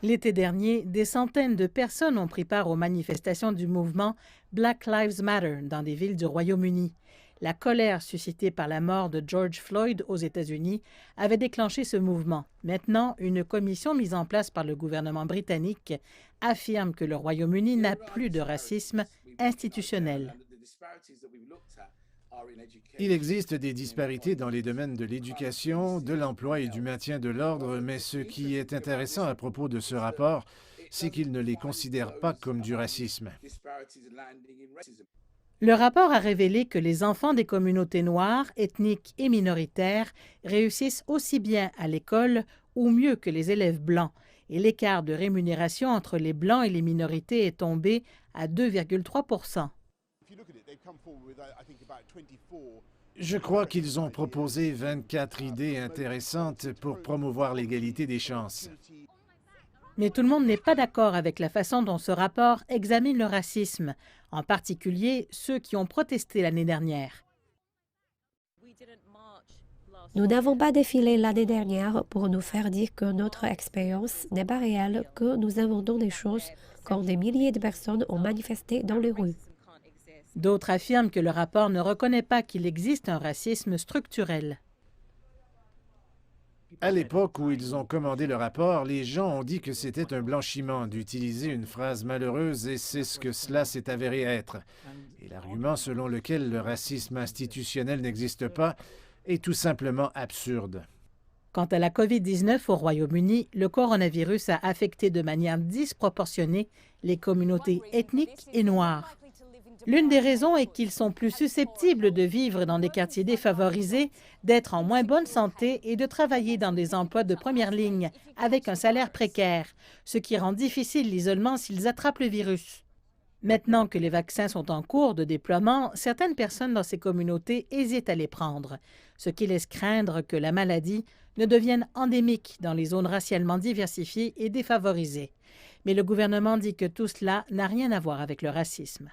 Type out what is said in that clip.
L'été dernier, des centaines de personnes ont pris part aux manifestations du mouvement Black Lives Matter dans des villes du Royaume-Uni. La colère suscitée par la mort de George Floyd aux États-Unis avait déclenché ce mouvement. Maintenant, une commission mise en place par le gouvernement britannique affirme que le Royaume-Uni n'a plus de racisme institutionnel. Il existe des disparités dans les domaines de l'éducation, de l'emploi et du maintien de l'ordre, mais ce qui est intéressant à propos de ce rapport, c'est qu'il ne les considère pas comme du racisme. Le rapport a révélé que les enfants des communautés noires, ethniques et minoritaires réussissent aussi bien à l'école ou mieux que les élèves blancs, et l'écart de rémunération entre les blancs et les minorités est tombé à 2,3 Je crois qu'ils ont proposé 24 idées intéressantes pour promouvoir l'égalité des chances. Mais tout le monde n'est pas d'accord avec la façon dont ce rapport examine le racisme, en particulier ceux qui ont protesté l'année dernière. Nous n'avons pas défilé l'année dernière pour nous faire dire que notre expérience n'est pas réelle, que nous inventons des choses quand des milliers de personnes ont manifesté dans les rues. D'autres affirment que le rapport ne reconnaît pas qu'il existe un racisme structurel. À l'époque où ils ont commandé le rapport, les gens ont dit que c'était un blanchiment d'utiliser une phrase malheureuse et c'est ce que cela s'est avéré être. Et l'argument selon lequel le racisme institutionnel n'existe pas est tout simplement absurde. Quant à la COVID-19 au Royaume-Uni, le coronavirus a affecté de manière disproportionnée les communautés ethniques et noires. L'une des raisons est qu'ils sont plus susceptibles de vivre dans des quartiers défavorisés, d'être en moins bonne santé et de travailler dans des emplois de première ligne avec un salaire précaire, ce qui rend difficile l'isolement s'ils attrapent le virus. Maintenant que les vaccins sont en cours de déploiement, certaines personnes dans ces communautés hésitent à les prendre, ce qui laisse craindre que la maladie ne devienne endémique dans les zones racialement diversifiées et défavorisées. Mais le gouvernement dit que tout cela n'a rien à voir avec le racisme.